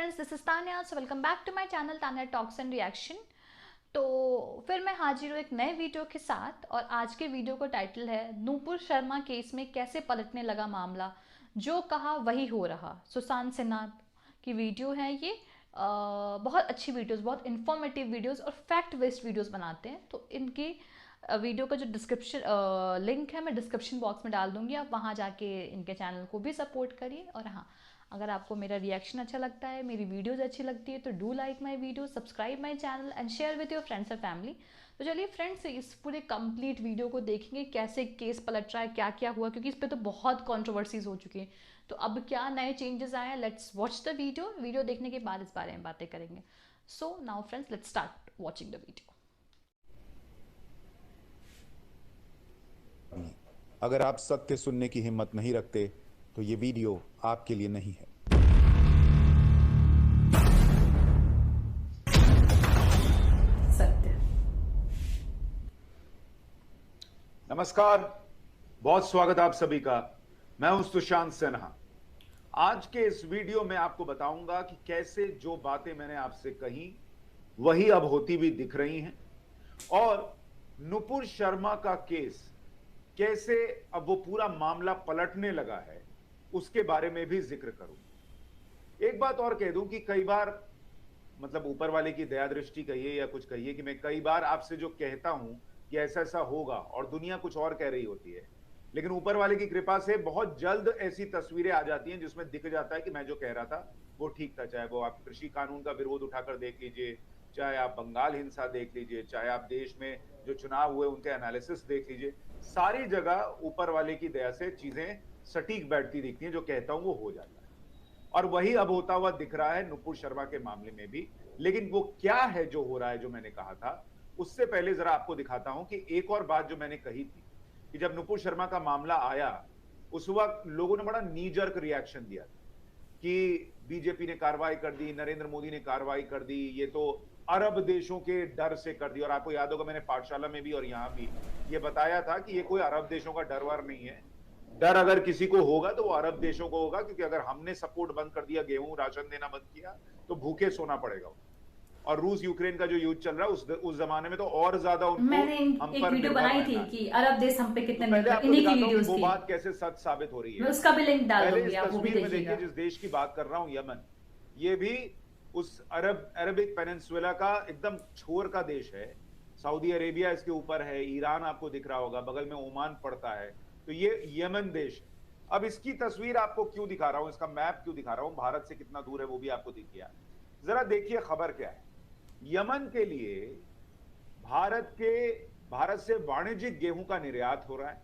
Friends, this is Tanya. So welcome back to my channel Tanya talks and reaction. तो फिर मैं हाजिर हूँ एक नए वीडियो के साथ, और आज के वीडियो का टाइटल है नूपुर शर्मा केस में कैसे पलटने लगा मामला, जो कहा वही हो रहा। सुशांत सिन्हा की वीडियो है ये। बहुत अच्छी वीडियोस, बहुत इन्फॉर्मेटिव वीडियोस और फैक्ट बेस्ड वीडियोस बनाते हैं। तो इनकी वीडियो का जो डिस्क्रिप्शन लिंक है मैं डिस्क्रिप्शन बॉक्स में डाल दूंगी, आप वहाँ जाके इनके चैनल को भी सपोर्ट करिए। और हाँ, अगर आपको मेरा रिएक्शन अच्छा लगता है, मेरी वीडियोस अच्छी लगती है, तो do like my video, subscribe my channel and share with your friends and family. तो चलिए फ्रेंड्स, इस पूरे कंप्लीट वीडियो को देखेंगे कैसे केस पलट रहा है, क्या क्या हुआ, क्योंकि इस पर तो बहुत कॉन्ट्रोवर्सीज हो चुकी हैं। तो अब क्या नए चेंजेस आए हैं, let's watch the video. Video देखने के बाद इस बारे में बातें करेंगे। So now friends, let's start watching the video. अगर आप सत्य सुनने की हिम्मत नहीं रखते तो ये वीडियो आपके लिए नहीं है। सत्य। नमस्कार, बहुत स्वागत आप सभी का। मैं हूं सुशांत सिन्हा। आज के इस वीडियो में आपको बताऊंगा कि कैसे जो बातें मैंने आपसे कही वही अब होती भी दिख रही हैं, और नुपुर शर्मा का केस कैसे अब वो पूरा मामला पलटने लगा है उसके बारे में भी जिक्र करूं। एक बात और कह दूं कि कई बार, मतलब ऊपर वाले की दया दृष्टि कहिए या कुछ कहिए, कि मैं कई बार आपसे जो कहता हूं कि ऐसा ऐसा होगा और दुनिया कुछ और कह रही होती है, लेकिन ऊपर वाले की कृपा से बहुत जल्द ऐसी तस्वीरें आ जाती हैं जिसमें दिख जाता है कि मैं जो कह रहा था वो ठीक था। चाहे वो आप कृषि कानून का विरोध उठाकर देख लीजिए, चाहे आप बंगाल हिंसा देख लीजिए, चाहे आप देश में जो चुनाव हुए उनके एनालिसिस देख लीजिए, सारी जगह ऊपर वाले की दया से चीजें सटीक बैठती दिखती हैं। जो कहता हूं वो हो जाता है, और वही अब होता हुआ दिख रहा है नुपुर शर्मा के मामले में भी। लेकिन वो क्या है जो हो रहा है, जो मैंने कहा था, उससे पहले जरा आपको दिखाता हूं कि एक और बात जो मैंने कही थी कि जब नुपुर शर्मा का मामला आया उस वक्त लोगों ने बड़ा नी जर्क रिएक्शन दिया था कि बीजेपी ने कार्रवाई कर दी, नरेंद्र मोदी ने कार्रवाई कर दी, ये तो अरब देशों के डर से कर दी। और आपको याद होगा मैंने पाठशाला में भी और यहां भी ये बताया था कि ये कोई अरब देशों का डर वर नहीं है। डर अगर किसी को होगा तो वो अरब देशों को होगा, क्योंकि अगर हमने सपोर्ट बंद कर दिया, गेहूं राशन देना बंद किया, तो भूखे सोना पड़ेगा। और रूस यूक्रेन का जो युद्ध चल रहा है उस जमाने में तो और ज्यादा उनको मैंने हम एक पर वीडियो निर्भर बनाई थी रहना है। कि अरब देश हम पे कितने तो पहले निर्भर, आपको इन्हीं की दिखाता हूँ कि वीडियोस वो थी। बात कैसे सच साबित हो रही मैं है। उसका भी लिंक डाल पहले दूंगी, इस आप वो भी तस्वीर में देखिएगा। देखिए जिस देश की बात कर रहा हूं, यमन। ये भी उस अरबिक पेनिनसुला का एकदम छोर का देश है। सऊदी अरेबिया इसके ऊपर है, ईरान आपको दिख रहा होगा, बगल में ओमान पड़ता है। तो ये यमन देश है। अब इसकी तस्वीर आपको क्यों दिखा रहा हूं, इसका मैप क्यों दिखा रहा हूं, भारत से कितना दूर है वो भी आपको दिख गया। जरा देखिए खबर क्या है। यमन के लिए भारत से वाणिज्यिक गेहूं का निर्यात हो रहा है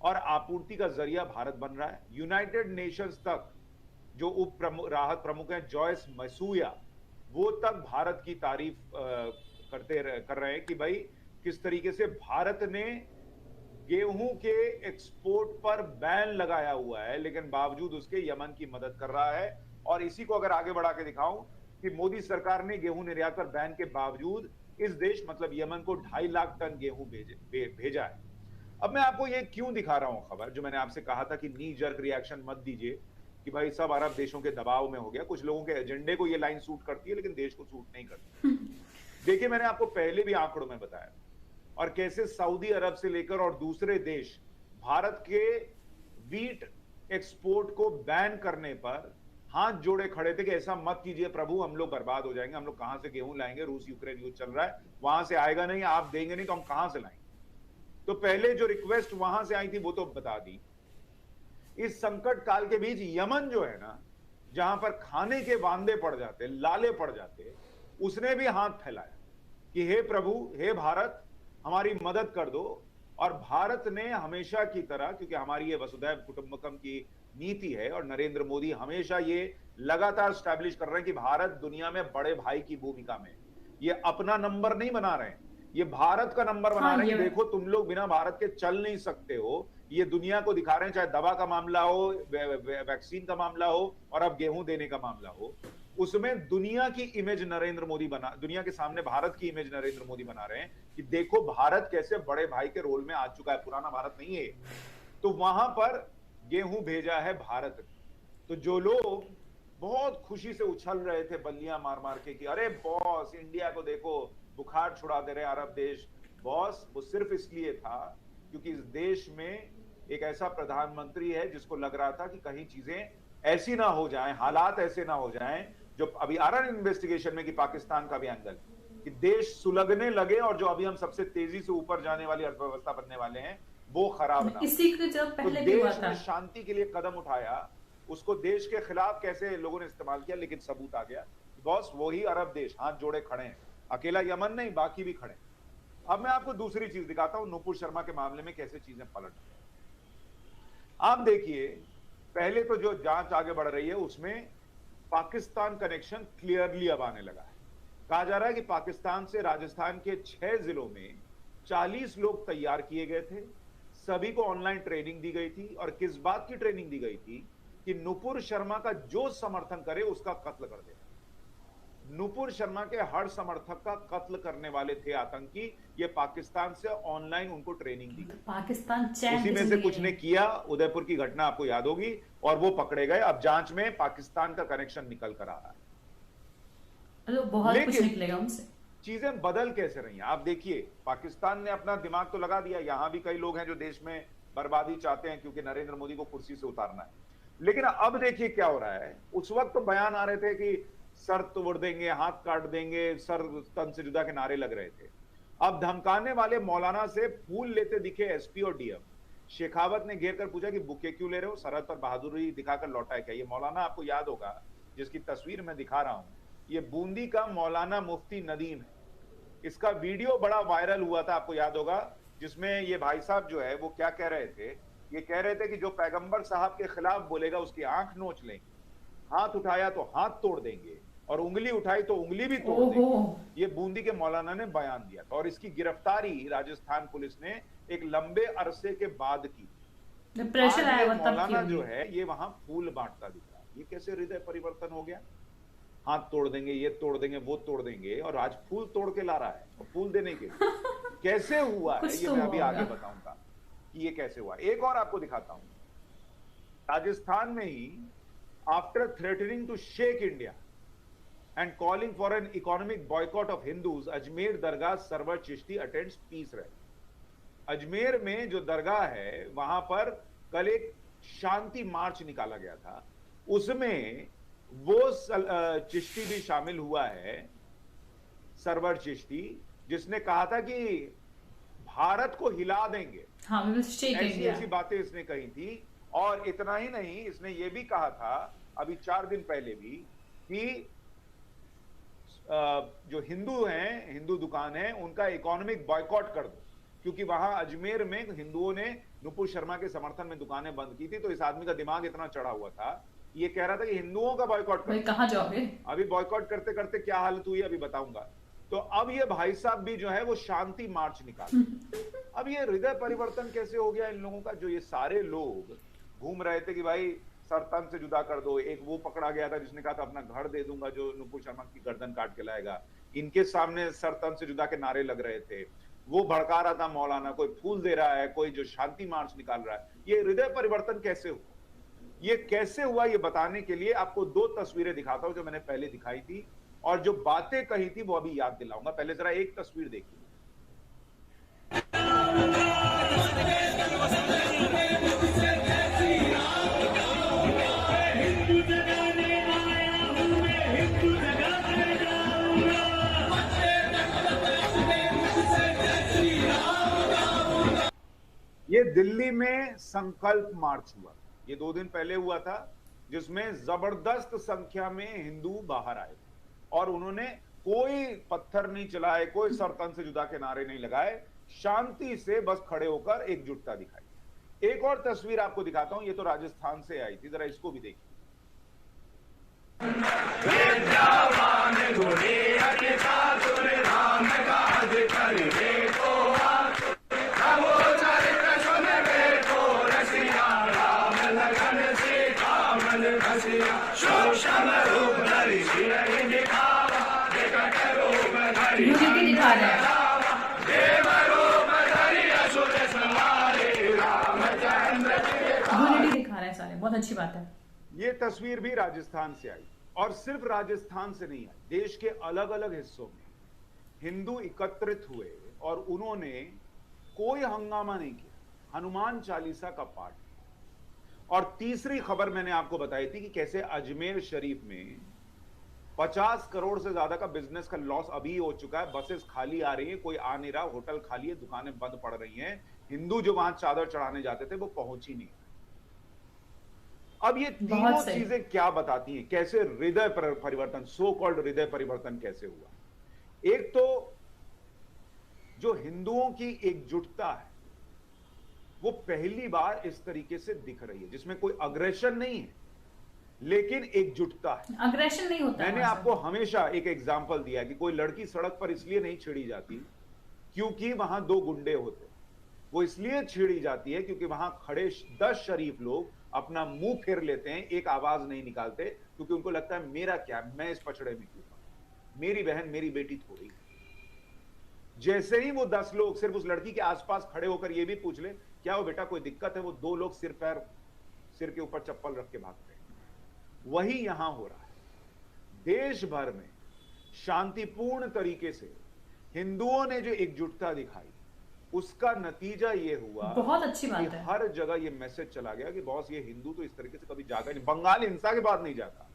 और आपूर्ति का जरिया भारत बन रहा है। यूनाइटेड नेशंस तक जो राहत प्रमुख हैं, जॉयस मसूया, वो तक भारत की तारीफ कर रहे हैं कि भाई किस तरीके से भारत ने गेहूं के एक्सपोर्ट पर बैन लगाया हुआ है, लेकिन बावजूद उसके यमन की मदद कर रहा है। और इसी को अगर आगे बढ़ा के दिखाऊं कि मोदी सरकार ने गेहूं निर्यात पर बैन के बावजूद इस देश मतलब यमन को 2.5 लाख टन गेहूं भेजा है। अब मैं आपको ये क्यों दिखा रहा हूं खबर, जो मैंने आपसे कहा था कि नी जर्क रिएक्शन मत दीजिए कि भाई सब अरब देशों के दबाव में हो गया। कुछ लोगों के एजेंडे को ये लाइन सूट करती है, लेकिन देश को सूट नहीं करती। देखिए, मैंने आपको पहले भी आंकड़ों में बताया और कैसे सऊदी अरब से लेकर और दूसरे देश भारत के वीट एक्सपोर्ट को बैन करने पर हाथ जोड़े खड़े थे कि ऐसा मत कीजिए प्रभु, हम लोग बर्बाद हो जाएंगे, हम लोग कहां से गेहूं लाएंगे, रूस यूक्रेन युद्ध चल रहा है, वहां से आएगा नहीं, आप देंगे नहीं तो हम कहां से लाएंगे। तो पहले जो रिक्वेस्ट वहां से आई थी वो तो बता दी। इस संकट काल के बीच यमन जो है ना, जहां पर खाने के वांदे पड़ जाते, लाले पड़ जाते, उसने भी हाथ फैलाया कि हे प्रभु, हे भारत, हमारी मदद कर दो। और भारत ने हमेशा की तरह, क्योंकि हमारी ये वसुधैव कुटुंबकम की नीति है और नरेंद्र मोदी हमेशा ये लगातार स्टैब्लिश कर रहे हैं कि भारत दुनिया में बड़े भाई की भूमिका में, ये अपना नंबर नहीं बना रहे हैं, ये भारत का नंबर बना रहे हैं। देखो, तुम लोग बिना भारत के चल नहीं सकते हो, ये दुनिया को दिखा रहे हैं। चाहे दवा का मामला हो, वैक्सीन का मामला हो, और अब गेहूं देने का मामला हो, उसमें दुनिया की इमेज नरेंद्र मोदी दुनिया के सामने भारत की इमेज नरेंद्र मोदी बना रहे हैं कि देखो भारत कैसे बड़े भाई के रोल में आ चुका है, पुराना भारत नहीं है। तो वहां पर गेहूं भेजा है भारत ने। तो जो लोग बहुत खुशी से उछल रहे थे बल्लियां मार मार के कि अरे बॉस, इंडिया को देखो, बुखार छुड़ा दे रहे अरब देश। बॉस, वो सिर्फ इसलिए था क्योंकि इस देश में एक ऐसा प्रधानमंत्री है जिसको लग रहा था कि कहीं चीजें ऐसी ना हो जाएं, हालात ऐसे ना हो जाएं जो अभी आ रहा है इन्वेस्टिगेशन में कि पाकिस्तान का भी एंगल, कि देश सुलगने लगे और जो अभी हम सबसे तेजी से ऊपर जाने वाली अर्थव्यवस्था बनने वाले हैं वो खराब ना हो। इसी के जब तो पहले भी हुआ देश था। ने शांति के लिए कदम उठाया, उसको देश के खिलाफ कैसे लोगों ने इस्तेमाल किया, लेकिन सबूत आ गया बॉस वही अरब देश हाथ जोड़े खड़े हैं, अकेला यमन नहीं बाकी भी खड़े। अब मैं आपको दूसरी चीज दिखाता हूं, नुपुर शर्मा के मामले में कैसे चीजें पलट गई। आप देखिए, पहले तो जो जांच आगे बढ़ रही है उसमें पाकिस्तान कनेक्शन क्लियरली अब आने लगा है। कहा जा रहा है कि पाकिस्तान से राजस्थान के 6 जिलों में 40 लोग तैयार किए गए थे, सभी को ऑनलाइन ट्रेनिंग दी गई थी, और किस बात की ट्रेनिंग दी गई थी कि नुपुर शर्मा का जो समर्थन करे उसका कत्ल कर दे। नुपुर शर्मा के हर समर्थक का कत्ल करने वाले थे आतंकी, ये पाकिस्तान से ऑनलाइन उनको ट्रेनिंग दी गई। पाकिस्तान चैन उसी में से कुछ ने किया, उदयपुर की घटना आपको याद होगी, और वो पकड़े गए। अब जांच में पाकिस्तान का कनेक्शन निकल कर आ रहा है। तो बहुत कुछ लेकिन निकलेगा उनसे। चीजें बदल कैसे रही हैं आप देखिए। पाकिस्तान ने अपना दिमाग तो लगा दिया, यहां भी कई लोग हैं जो देश में बर्बादी चाहते हैं क्योंकि नरेंद्र मोदी को कुर्सी से उतारना है। लेकिन अब देखिए क्या हो रहा है। उस वक्त तो बयान आ रहे थे कि सर तोड़ देंगे, हाथ काट देंगे, सर तन से जुदा के नारे लग रहे थे। अब धमकाने वाले मौलाना से फूल लेते दिखे एसपी और डीएम। शेखावत ने घेर कर पूछा कि बुके क्यों ले रहे हो, सरहद पर बहादुरी दिखाकर लौटा है क्या? ये मौलाना आपको याद होगा जिसकी तस्वीर मैं दिखा रहा हूं, ये बूंदी का मौलाना मुफ्ती नदीम है। इसका वीडियो बड़ा वायरल हुआ था, आपको याद होगा, जिसमें ये भाई साहब जो है वो क्या कह रहे थे, ये कह रहे थे कि जो पैगंबर साहब के खिलाफ बोलेगा उसकी आंख नोच लेंगे, हाथ उठाया तो हाथ तोड़ देंगे, और उंगली उठाई तो उंगली भी तोड़ देंगे। ये बूंदी के मौलाना ने बयान दिया था, और इसकी गिरफ्तारी राजस्थान पुलिस ने एक लंबे अरसे के बाद की। प्रेशर आया मौलाना जो है ये वहां फूल बांटता दिख रहा है। ये कैसे हृदय परिवर्तन हो गया? हाथ तोड़ देंगे, ये तोड़ देंगे, वो तोड़ देंगे, और आज फूल तोड़ के ला रहा है, और फूल देने के लिए कैसे हुआ है ये मैं अभी आगे बताऊंगा कि ये कैसे हुआ। एक और आपको दिखाता हूं, राजस्थान में ही after threatening to shake India and calling for an economic boycott of Hindus, Ajmer Dargah Sarwar Chishti attends peace rally. Ajmer में जो दरगाह है वहां पर कल एक शांति मार्च निकाला गया था, उसमें वो चिश्ती भी शामिल हुआ है, सरवर चिश्ती, जिसने कहा था कि भारत को हिला देंगे। हाँ, ऐसी ऐसी बातें इसने कही थी। और इतना ही नहीं, इसने ये भी कहा था अभी 4 दिन पहले भी कि जो हिंदू हैं, हिंदू दुकान है, उनका इकोनॉमिक बॉयकॉट कर दो, क्योंकि वहां अजमेर में हिंदुओं ने नुपुर शर्मा के समर्थन में दुकानें बंद की थी। तो इस आदमी का दिमाग इतना चढ़ा हुआ था, ये कह रहा था कि हिंदुओं का बॉयकॉट कर। कहां जाओगे? अभी बॉयकॉट करते करते क्या हालत हुई अभी बताऊंगा। तो अब ये भाई साहब भी जो है वो शांति मार्च निकाल। अब ये हृदय परिवर्तन कैसे हो गया इन लोगों का, जो ये सारे लोग घूम रहे थे कि भाई सर तन से जुदा कर दो। एक वो पकड़ा गया था जिसने कहा था अपना घर दे दूंगा जो नुपुर शर्मा की गर्दन काट के लाएगा। इनके सामने सर तन से जुदा के नारे लग रहे थे। वो भड़का रहा था मौलाना, कोई फूल दे रहा है, कोई जो शांति मार्च निकाल रहा है। ये हृदय परिवर्तन कैसे हुआ, ये कैसे हुआ, ये बताने के लिए आपको 2 तस्वीरें दिखाता हूं जो मैंने पहले दिखाई थी, और जो बातें कही थी वो अभी याद दिलाऊंगा। पहले जरा एक तस्वीर देखिए। ये दिल्ली में संकल्प मार्च हुआ, ये 2 दिन पहले हुआ था, जिसमें जबरदस्त संख्या में हिंदू बाहर आए और उन्होंने कोई पत्थर नहीं चलाए, कोई सर तन से जुदा के नारे नहीं लगाए, शांति से बस खड़े होकर एकजुटता दिखाई। एक और तस्वीर आपको दिखाता हूं, ये तो राजस्थान से आई थी, जरा इसको भी देखिए। यूनिटी दिखा रहे हैं, यूनिटी दिखा रहे हैं सारे, बहुत अच्छी बात है। ये तस्वीर भी राजस्थान से आई, और सिर्फ राजस्थान से नहीं आई, देश के अलग अलग हिस्सों में हिंदू एकत्रित हुए और उन्होंने कोई हंगामा नहीं किया, हनुमान चालीसा का पाठ किया। और तीसरी खबर मैंने आपको बताई थी कि कैसे अजमेर शरीफ में 50 करोड़ से ज्यादा का बिजनेस का लॉस अभी हो चुका है, बसेस खाली आ रही हैं, कोई आ नहीं रहा, होटल खाली है, दुकानें बंद पड़ रही हैं, हिंदू जो वहां चादर चढ़ाने जाते थे वो पहुंच ही नहीं। अब ये तीनों चीजें क्या बताती हैं, कैसे हृदय परिवर्तन, सो कॉल्ड हृदय परिवर्तन कैसे हुआ। एक तो जो हिंदुओं की एकजुटता है वो पहली बार इस तरीके से दिख रही है, जिसमें कोई अग्रेशन नहीं है लेकिन एकजुटता है। अग्रेशन नहीं होता। मैंने आपको हमेशा एक एग्जांपल दिया कि कोई लड़की सड़क पर इसलिए नहीं छेड़ी जाती क्योंकि वहां दो गुंडे होते, वो इसलिए छेड़ी जाती है क्योंकि वहां खड़े 10 शरीफ लोग अपना मुंह फेर लेते हैं, एक आवाज नहीं निकालते, क्योंकि उनको लगता है मेरा क्या, मैं इस पछड़े में क्यों, मेरी बहन मेरी बेटी थोड़ी। जैसे ही वो 10 लोग सिर्फ उस लड़की के आसपास खड़े होकर ये भी पूछ ले क्या हो बेटा कोई दिक्कत है, वो 2 लोग सिर के ऊपर चप्पल रख के भागते हैं। वही यहां हो रहा है। देश भर में शांतिपूर्ण तरीके से हिंदुओं ने जो एकजुटता दिखाई, उसका नतीजा ये हुआ, बहुत अच्छी बात है, हर जगह ये मैसेज चला गया कि बॉस ये हिंदू तो इस तरीके से कभी जागा नहीं, बंगाल हिंसा के बाद नहीं जागा,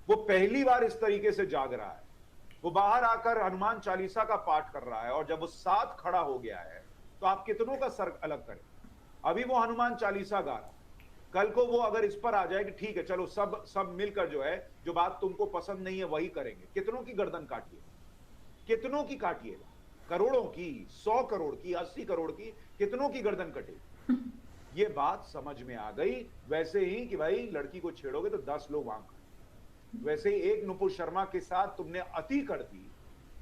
वो पहली बार इस तरीके से जाग रहा है। वो बाहर आकर हनुमान चालीसा का पाठ कर रहा है, और जब वो साथ खड़ा हो गया है तो आप कितनों का सर अलग करें। अभी वो हनुमान चालीसा गा रहा है, कल को वो अगर इस पर आ जाए कि ठीक है चलो सब मिलकर जो है, जो बात तुमको पसंद नहीं है वही करेंगे, कितनों की गर्दन काटिए, कितनों की काटिएगा, करोड़ों की, 100 करोड़ की, 80 करोड़ की, कितनों की गर्दन कटेगी। ये बात समझ में आ गई। वैसे ही कि भाई लड़की को छेड़ोगे तो 10 लोग वहां खड़े, वैसे ही एक नुपुर शर्मा के साथ तुमने अति कर दी,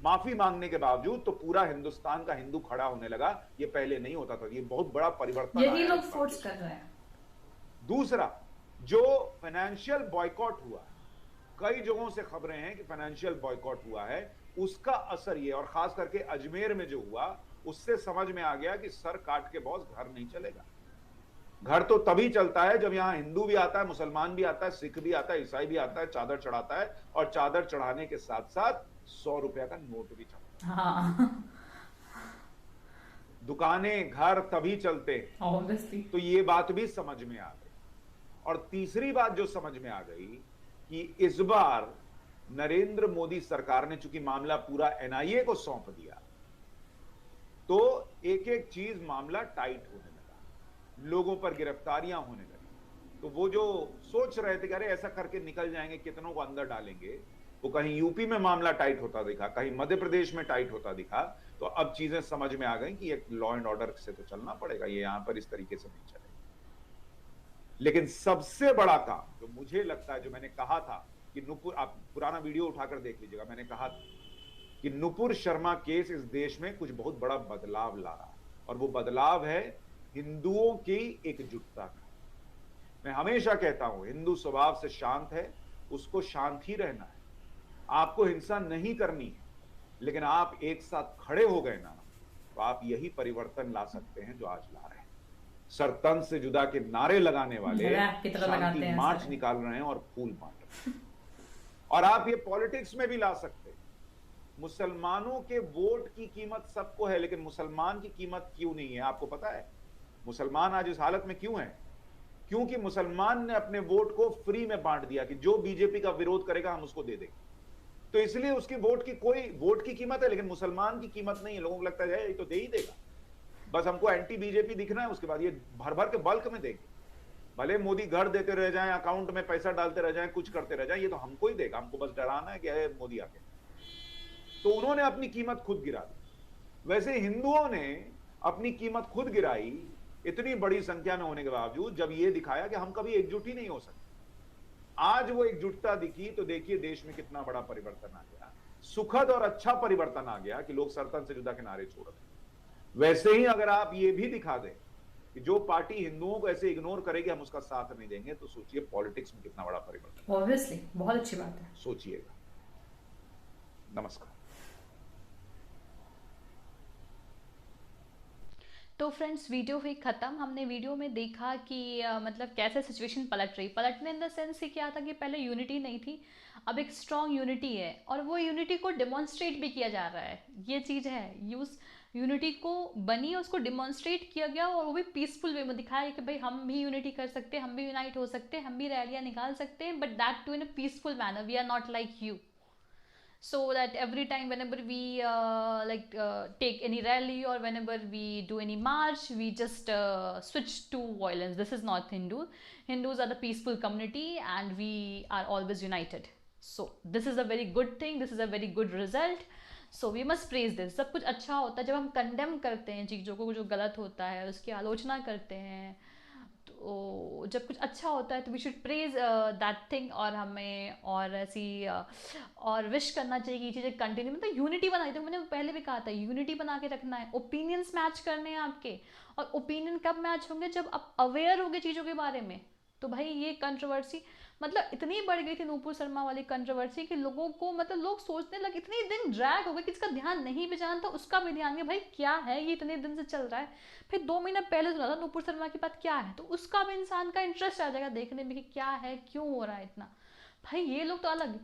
माफी मांगने के बावजूद तो पूरा हिंदुस्तान का हिंदू खड़ा होने लगा। ये पहले नहीं होता था, ये बहुत बड़ा परिवर्तन, यही लोग फोर्स कर रहे हैं। दूसरा, जो फाइनेंशियल बॉयकॉट हुआ, कई जगहों से खबरें हैं कि फाइनेंशियल बॉयकॉट हुआ है, उसका असर ये, और खास करके अजमेर में जो हुआ उससे समझ में आ गया कि सर काट के बॉस घर नहीं चलेगा। घर तो तभी चलता है जब यहां हिंदू भी आता है, मुसलमान भी आता है, सिख भी आता है, ईसाई भी आता है, चादर चढ़ाता है, और चादर चढ़ाने के साथ साथ 100 रुपया का नोट भी चढ़ाता है। हाँ। दुकानें घर तभी चलते हैं। तो ये बात भी समझ में आ गई। और तीसरी बात जो समझ में आ गई कि इस बार नरेंद्र मोदी सरकार ने चूंकि मामला पूरा एनआईए को सौंप दिया, तो एक एक चीज मामला टाइट होने लगा, लोगों पर गिरफ्तारियां होने लगी। तो वो जो सोच रहे थे कि अरे ऐसा करके निकल जाएंगे, कितनों को अंदर डालेंगे, वो कहीं यूपी में मामला टाइट होता दिखा, कहीं मध्य प्रदेश में टाइट होता दिखा। तो अब चीजें समझ में आ गई कि एक लॉ एंड ऑर्डर से तो चलना पड़ेगा, ये यहां पर इस तरीके से नहीं चलेगा। लेकिन सबसे बड़ा काम जो मुझे लगता है, जो मैंने कहा था कि नुपुर, आप पुराना वीडियो उठाकर देख लीजिएगा, मैंने कहा था कि नुपुर शर्मा केस इस देश में कुछ बहुत बड़ा बदलाव ला रहा है, और वो बदलाव है हिंदुओं की एकजुटता का। मैं हमेशा कहता हूं हिंदू स्वभाव से शांत है, उसको शांत ही रहना है, आपको हिंसा नहीं करनी है, लेकिन आप एक साथ खड़े हो गए ना, तो आप यही परिवर्तन ला सकते हैं जो आज ला रहे हैं। सर तन से जुदा के नारे लगाने वाले शांति मार्च निकाल रहे हैं और फूल बांट रहे हैं। और आप ये पॉलिटिक्स में भी ला सकते हैं। मुसलमानों के वोट की कीमत सबको है, लेकिन मुसलमान की कीमत क्यों नहीं है? आपको पता है मुसलमान आज इस हालत में क्यों है? क्योंकि मुसलमान ने अपने वोट को फ्री में बांट दिया कि जो बीजेपी का विरोध करेगा हम उसको दे देंगे। तो इसलिए उसकी वोट की कीमत है, लेकिन मुसलमान की कीमत नहीं है। लोगों को लगता है ये तो दे ही देगा, बस हमको एंटी बीजेपी दिखना है, उसके बाद ये भर भर के बल्क में देंगे। भले मोदी घर देते रह जाएं, अकाउंट में पैसा डालते रह जाएं, कुछ करते रह जाएं, ये तो हमको ही देगा, हमको बस डराना है कि मोदी आके। तो उन्होंने अपनी कीमत खुद गिरा दी। वैसे हिंदुओं ने अपनी कीमत खुद गिराई, इतनी बड़ी संख्या में होने के बावजूद, जब ये दिखाया कि हम कभी एकजुट ही नहीं हो सकते। आज वो एकजुटता दिखी तो देखिए देश में कितना बड़ा परिवर्तन आ गया, सुखद और अच्छा परिवर्तन आ गया कि लोग सरतन से जुदा के नारे छोड़ रहे। वैसे ही अगर आप ये भी दिखा दें कि जो पार्टी हिंदुओं को ऐसे इग्नोर करेगी हम उसका साथ नहीं देंगे, तो सोचिए पॉलिटिक्स में कितना बड़ा परिवर्तन। ऑब्वियसली बहुत अच्छी बात है, सोचिएगा। नमस्कार। तो फ्रेंड्स वीडियो हुई ख़त्म। हमने वीडियो में देखा कि मतलब कैसे सिचुएशन पलट रही, पलटने इन द सेंस कि क्या था कि पहले यूनिटी नहीं थी, अब एक स्ट्रॉन्ग यूनिटी है और वो यूनिटी को डिमॉन्स्ट्रेट भी किया जा रहा है। ये चीज़ है, यूज यूनिटी को बनी है, उसको डिमॉन्स्ट्रेट किया गया और वो भी पीसफुल वे में दिखाया कि भाई हम भी यूनिटी कर सकते हैं, हम भी यूनाइट हो सकते हैं, हम भी रैलियाँ निकाल सकते हैं, but that too in a peaceful manner. We are not like you, so that every time whenever we take any rally or whenever we do any march, we just switch to violence. This is not Hindus are the peaceful community and we are always united. So this is a very good thing, this is a very good result. So we must praise this. सब कुछ अच्छा होता है जब हम condemn करते हैं चीज़ों को, जो गलत होता है उसकी आलोचना करते हैं, तो जब कुछ अच्छा होता है तो we should praise that thing, और हमें और ऐसी और विश करना चाहिए कि ये चीज़ें कंटिन्यू, मतलब यूनिटी बनाई। तो मैंने पहले भी कहा था यूनिटी बना के रखना है, ओपिनियंस मैच करने हैं आपके, और ओपिनियन कब मैच होंगे, जब आप अवेयर होंगे चीज़ों के बारे में। तो भाई ये कंट्रोवर्सी मतलब इतनी बढ़ गई थी नूपुर शर्मा वाली कंट्रोवर्सी कि लोगों को मतलब लोग सोचने लगे, इतने दिन ड्रैग हो गए कि इसका ध्यान नहीं भी जानता उसका भी ध्यान है, भाई क्या है ये इतने दिन से चल रहा है। फिर 2 महीना पहले सुना था नूपुर शर्मा की बात क्या है, तो उसका भी इंसान का इंटरेस्ट आ जाएगा देखने में कि क्या है, क्यों हो रहा है इतना। भाई ये लोग तो अलग,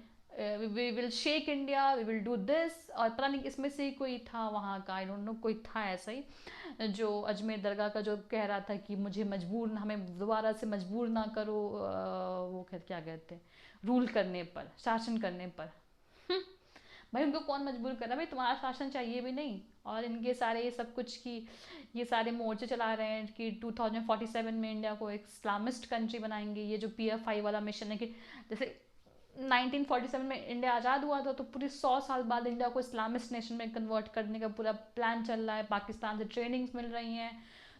we will shake India, we will do this, और पता नहीं इसमें से ही कोई था वहाँ का, आई डोंट नो, कोई था ऐसा ही जो अजमेर दरगाह का, जो कह रहा था कि मुझे मजबूर, हमें दोबारा से मजबूर ना करो, वो क्या कहते हैं, रूल करने पर, शासन करने पर। भाई उनको कौन मजबूर कर रहा है, भाई तुम्हारा शासन चाहिए भी नहीं, और इनके सारे ये सब कुछ की ये सारे मोर्चे चला रहे हैं कि 2047 में इंडिया को एक इस्लामिस्ट कंट्री बनाएंगे। ये जो PFI वाला मिशन है कि जैसे 1947 में इंडिया आज़ाद हुआ था, तो पूरी 100 साल बाद इंडिया को इस्लामिस्ट नेशन में कन्वर्ट करने का पूरा प्लान चल रहा है, पाकिस्तान से ट्रेनिंग्स मिल रही हैं।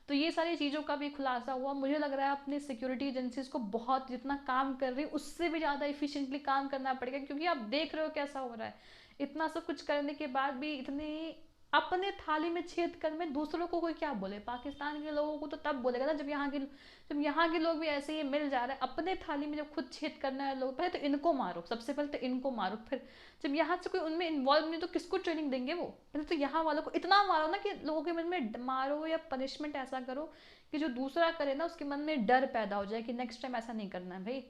तो ये सारी चीज़ों का भी खुलासा हुआ। मुझे लग रहा है अपनी सिक्योरिटी एजेंसीज को बहुत जितना काम कर रही है उससे भी ज़्यादा इफिशिएंटली काम करना पड़ेगा, क्योंकि आप देख रहे हो कैसा हो रहा है। इतना सब कुछ करने के बाद भी इतनी अपने थाली में छेद कर में दूसरों को कोई क्या बोले। पाकिस्तान के लोगों को तो तब बोलेगा ना जब यहाँ के लोग भी ऐसे ही मिल जा रहे हैं अपने थाली में, जब खुद छेद करना है लोग, पहले तो इनको मारो, सबसे पहले तो इनको मारो, फिर जब यहाँ से कोई उनमें इन्वॉल्व नहीं तो किसको ट्रेनिंग देंगे वो। पहले तो यहाँ वालों को इतना मारो ना कि लोगों के मन में मारो, या पनिशमेंट ऐसा करो कि जो दूसरा करे ना उसके मन में डर पैदा हो जाए कि नेक्स्ट टाइम ऐसा नहीं करना है। भाई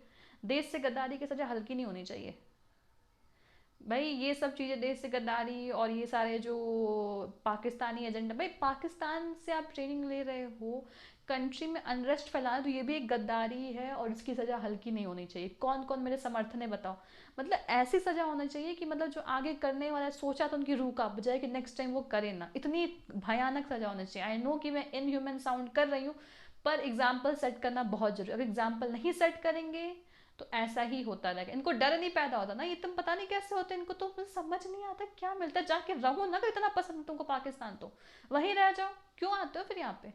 देश से गद्दारी की सजा हल्की नहीं होनी चाहिए। भाई ये सब चीज़ें, देश से गद्दारी और ये सारे जो पाकिस्तानी एजेंडा, भाई पाकिस्तान से आप ट्रेनिंग ले रहे हो, कंट्री में अनरेस्ट फैलाना, तो ये भी एक गद्दारी है और इसकी सज़ा हल्की नहीं होनी चाहिए। कौन कौन मेरे समर्थन है बताओ, मतलब ऐसी सज़ा होना चाहिए कि मतलब जो आगे करने वाला सोचा तो उनकी रूह कांप जाए कि नेक्स्ट टाइम वो करे ना, इतनी भयानक सज़ा होनी चाहिए। आई नो कि मैं इनह्यूमन साउंड कर रही हूँ, पर एग्जाम्पल सेट करना बहुत जरूरी। अगर एग्जाम्पल नहीं सेट करेंगे तो ऐसा ही होता रहेगा। इनको डर नहीं पैदा होता ना, ये तुम पता नहीं कैसे होते, इनको तो समझ नहीं आता क्या मिलता है। जाके रहो ना, अगर इतना पसंद तुमको पाकिस्तान तो वहीं रह जाओ, क्यों आते हो फिर यहाँ पे।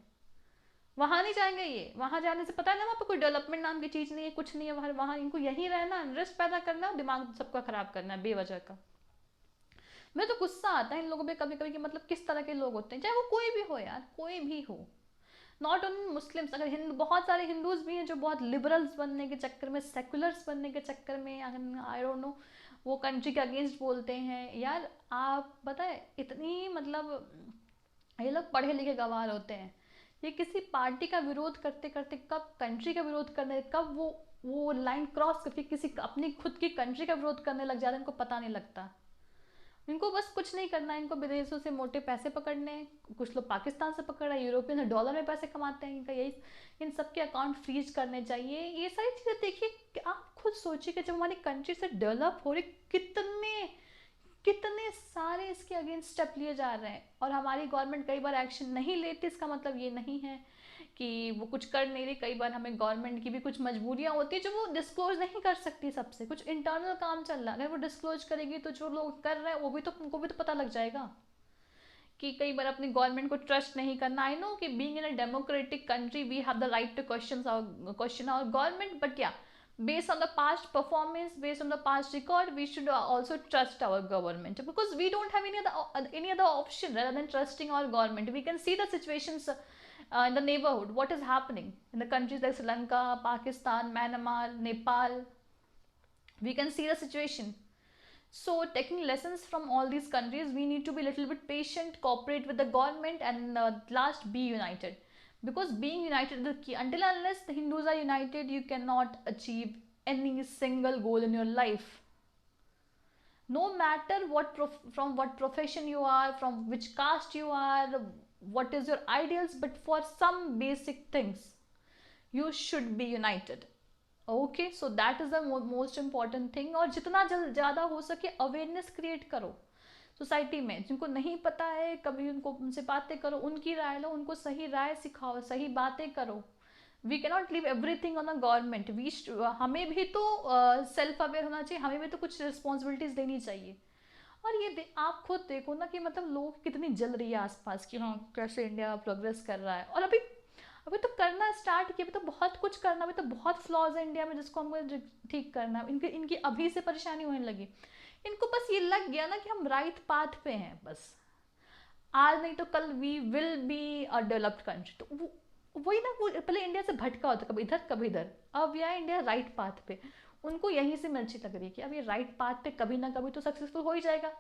वहाँ नहीं जाएंगे ये, वहाँ जाने से पता है ना वहाँ पे कोई डेवलपमेंट नाम की चीज़ नहीं है, कुछ नहीं है वहाँ इनको यहीं रहना, अनरेस्ट पैदा करना, दिमाग सबका खराब करना है बेवजह का। मुझे तो गुस्सा आता है इन लोगों पे कभी कभी कि मतलब किस तरह के लोग होते हैं, चाहे वो कोई भी हो यार, कोई भी हो, नॉट ओनली मुस्लिम्स। अगर बहुत सारे हिंदूज भी हैं जो बहुत लिबरल्स बनने के चक्कर में, सेकुलर्स बनने के चक्कर में, आई डोंट नो, वो कंट्री के अगेंस्ट बोलते हैं। यार आप बताए इतनी मतलब ये लोग पढ़े लिखे गवार होते हैं, ये किसी पार्टी का विरोध करते करते कब कंट्री का विरोध करने, कब वो लाइन क्रॉस करके किसी अपनी खुद की कंट्री का विरोध करने लग जाते हैं, इनको पता नहीं लगता। इनको बस कुछ नहीं करना है, इनको विदेशों से मोटे पैसे पकड़ने हैं। कुछ लोग पाकिस्तान से पकड़ रहे हैं, यूरोपियन डॉलर में पैसे कमाते हैं, इनका यही, इन सबके अकाउंट फ्रीज करने चाहिए। ये सारी चीज़ें देखिए, आप खुद सोचिए कि जब हमारी कंट्री से डेवलप हो रही, कितने कितने सारे इसके अगेंस्ट स्टेप लिए जा रहे हैं, और हमारी गवर्नमेंट कई बार एक्शन नहीं लेती। इसका मतलब ये नहीं है कि वो कुछ कर नहीं रही। कई बार हमें गवर्नमेंट की भी कुछ मजबूरियां होती है जो वो डिस्क्लोज नहीं कर सकती सबसे, कुछ इंटरनल काम चल रहा है, अगर वो डिस्क्लोज करेगी तो जो लोग कर रहे हैं वो भी तो, उनको भी तो पता लग जाएगा कि कई बार अपनी गवर्नमेंट को ट्रस्ट नहीं करना। आई नो कि being in a democratic country we have the right to question our government, but या based on the past performance, based on the past record, we should also trust our government, because we don't have any other option rather than trusting our government. We can see the situations in the neighborhood, what is happening in the countries like Sri Lanka, Pakistan, Myanmar, Nepal. We can see the situation. So taking lessons from all these countries, we need to be a little bit patient, cooperate with the government, and last, be united. Because being united is the key. Until unless the Hindus are united, you cannot achieve any single goal in your life. No matter from what profession you are, from which caste you are, what is your ideals, but for some basic things, you should be united. Okay, so that is the most important thing. और जितना ज़्यादा हो सके awareness create करो society में. जिनको नहीं पता है, कभी उनसे बातें करो, उनकी राय लो, उनको सही राय सिखाओ, सही बातें करो. We cannot leave everything on a government. हमें भी तो सेल्फ अवेयर होना चाहिए, हमें भी तो कुछ रिस्पॉन्सिबिलिटीज देनी चाहिए. और ये आप खुद देखो ना कि मतलब लोग कितनी जल रही है आसपास कि हाँ कैसे इंडिया प्रोग्रेस कर रहा है. और अभी तो करना स्टार्ट किया, अभी तो बहुत कुछ करना, अभी तो बहुत फ्लॉज है इंडिया में जिसको हमको ठीक करना है. इनकी अभी से परेशानी होने लगी. इनको बस ये लग गया ना कि हम राइट पाथ पे हैं, बस आज नहीं तो कल we will be a developed country. तो वही ना, वो पहले इंडिया से भटका होता, कभी इधर कभी इधर, अब यह इंडिया राइट पाथ पे. उनको यहीं से मिर्ची लग रही है कि अब ये राइट पाथ पे कभी ना कभी तो सक्सेसफुल हो ही जाएगा.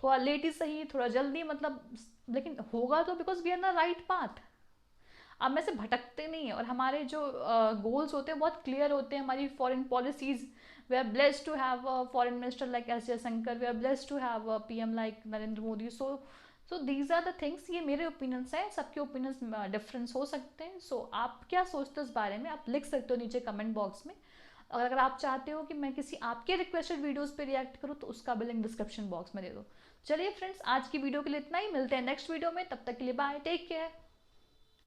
थोड़ा लेट ही सही, थोड़ा जल्दी, मतलब लेकिन होगा तो, बिकॉज वी आर ना राइट पाथ. अब में से भटकते नहीं है. और हमारे जो गोल्स होते हैं बहुत क्लियर होते हैं. हमारी foreign policies, we are blessed to have a foreign minister like S Jaishankar, we are blessed to have a PM like Narendra Modi. So these are the things. ये मेरे ओपिनियंस हैं, सबके ओपिनियंस डिफरेंस हो सकते हैं. सो आप क्या सोचते हो इस बारे में, आप लिख सकते हो नीचे कमेंट बॉक्स में. और अगर आप चाहते हो कि मैं किसी आपके रिक्वेस्टेड वीडियोस पे रिएक्ट करूँ तो उसका भी लिंक डिस्क्रिप्शन बॉक्स में दे दो. चलिए फ्रेंड्स, आज की वीडियो के लिए इतना ही. मिलते हैं नेक्स्ट वीडियो में. तब तक के लिए बाय, टेक केयर.